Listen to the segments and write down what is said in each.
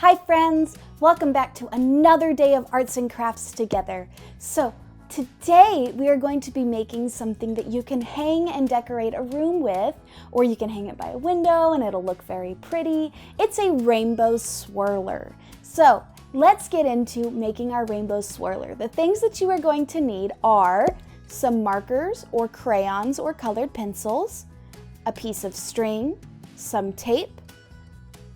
Hi friends, welcome back to another day of arts and crafts together. So today we are going to be making something that you can hang and decorate a room with, or you can hang it by a window and it'll look very pretty. It's a rainbow swirler. So let's get into making our rainbow swirler. The things that you are going to need are some markers or crayons or colored pencils, a piece of string, some tape,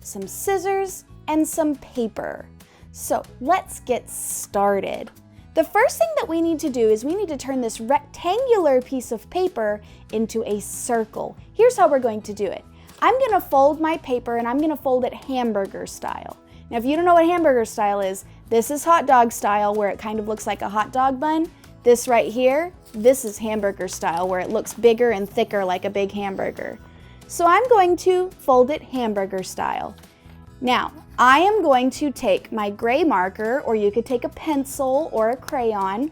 some scissors, and some paper. So let's get started. The first thing that we need to do is we need to turn this rectangular piece of paper into a circle. Here's how we're going to do it. I'm gonna fold my paper and I'm gonna fold it hamburger style. Now if you don't know what hamburger style is, this is hot dog style where it kind of looks like a hot dog bun. This right here, this is hamburger style where it looks bigger and thicker like a big hamburger. So I'm going to fold it hamburger style. Now, I am going to take my gray marker, or you could take a pencil or a crayon.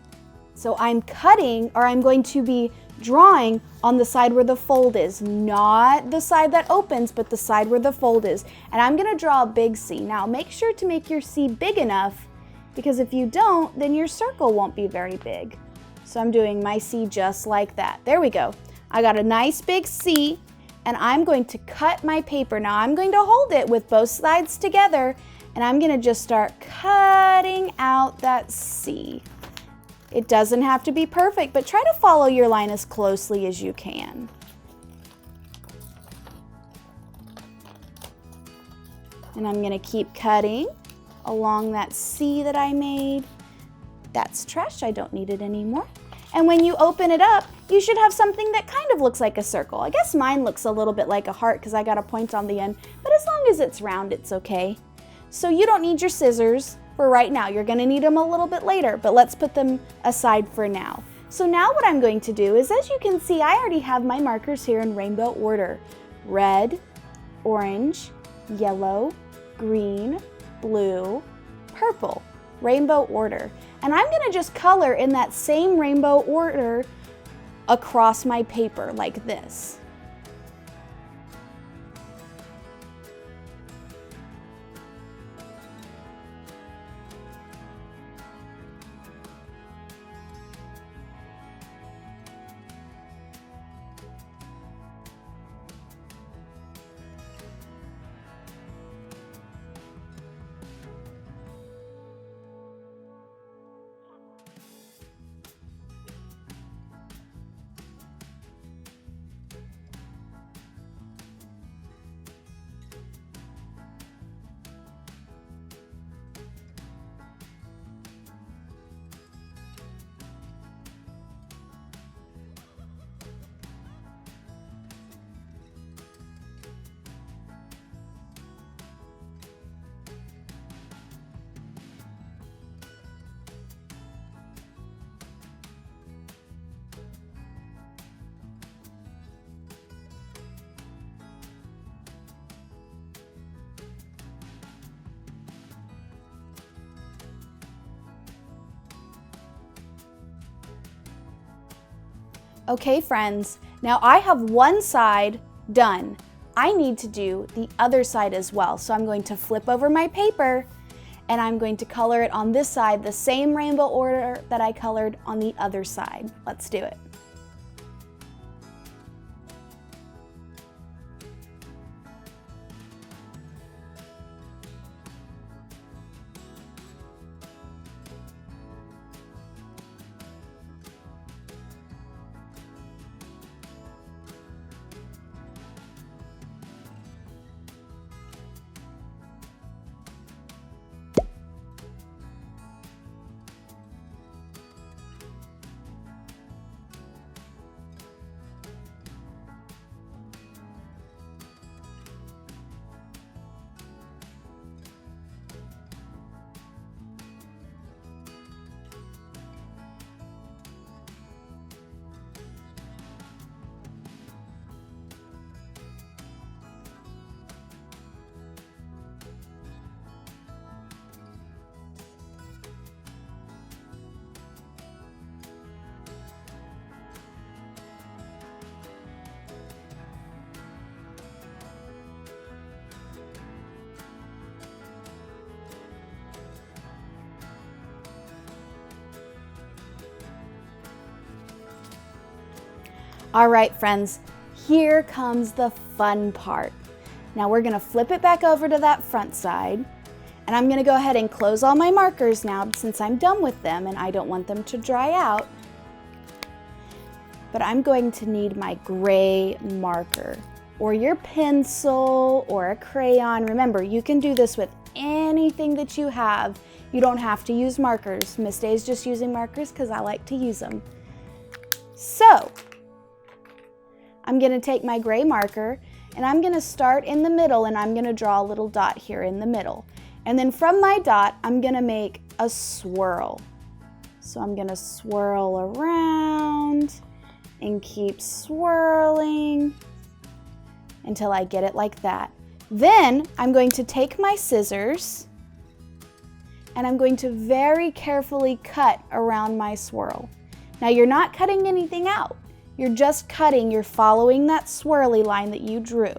So I'm cutting, or I'm going to be drawing on the side where the fold is, not the side that opens, but the side where the fold is. And I'm gonna draw a big C. Now make sure to make your C big enough, because if you don't, then your circle won't be very big. So I'm doing my C just like that. There we go. I got a nice big C. And I'm going to cut my paper. Now I'm going to hold it with both sides together and I'm gonna just start cutting out that C. It doesn't have to be perfect, but try to follow your line as closely as you can. And I'm gonna keep cutting along that C that I made. That's trash, I don't need it anymore. And when you open it up, you should have something that kind of looks like a circle. I guess mine looks a little bit like a heart because I got a point on the end, but as long as it's round, it's okay. So you don't need your scissors for right now. You're gonna need them a little bit later, but let's put them aside for now. So now what I'm going to do is, as you can see, I already have my markers here in rainbow order. Red, orange, yellow, green, blue, purple. Rainbow order. And I'm gonna just color in that same rainbow order across my paper like this. Okay friends, now I have one side done. I need to do the other side as well. So I'm going to flip over my paper and I'm going to color it on this side, the same rainbow order that I colored on the other side. Let's do it. All right, friends, here comes the fun part. Now we're gonna flip it back over to that front side, and I'm gonna go ahead and close all my markers now since I'm done with them and I don't want them to dry out. But I'm going to need my gray marker or your pencil or a crayon. Remember, you can do this with anything that you have. You don't have to use markers. Miss Day's just using markers because I like to use them. So, I'm gonna take my gray marker and I'm gonna start in the middle and I'm gonna draw a little dot here in the middle. And then from my dot, I'm gonna make a swirl. So I'm gonna swirl around and keep swirling until I get it like that. Then I'm going to take my scissors and I'm going to very carefully cut around my swirl. Now you're not cutting anything out. You're just cutting, you're following that swirly line that you drew.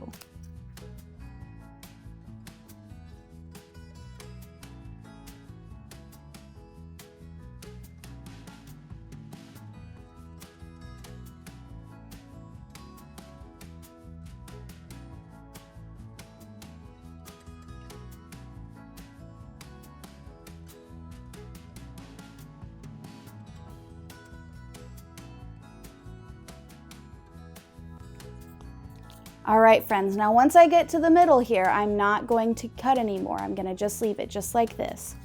All right, friends, now once I get to the middle here, I'm not going to cut anymore. I'm gonna just leave it just like this.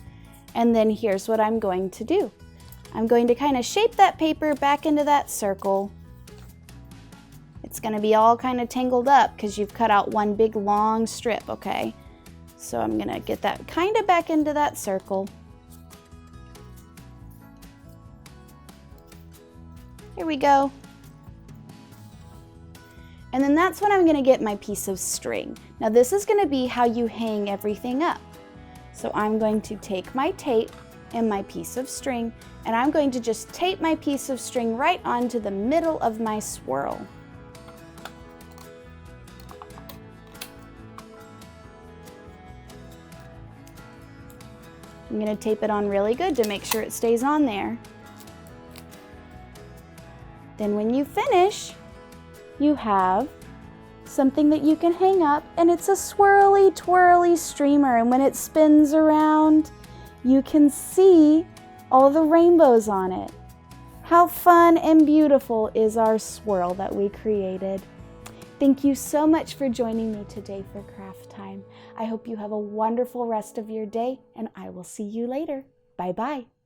And then here's what I'm going to do. I'm going to kind of shape that paper back into that circle. It's gonna be all kind of tangled up because you've cut out one big long strip, okay? So I'm gonna get that kind of back into that circle. Here we go. And then that's when I'm gonna get my piece of string. Now this is gonna be how you hang everything up. So I'm going to take my tape and my piece of string, and I'm going to just tape my piece of string right onto the middle of my swirl. I'm gonna tape it on really good to make sure it stays on there. Then when you finish, you have something that you can hang up, and it's a swirly twirly streamer, and when it spins around you can see all the rainbows on it. How fun and beautiful is our swirl that we created. Thank you so much for joining me today for Craft Time. I hope you have a wonderful rest of your day, and I will see you later. Bye-bye.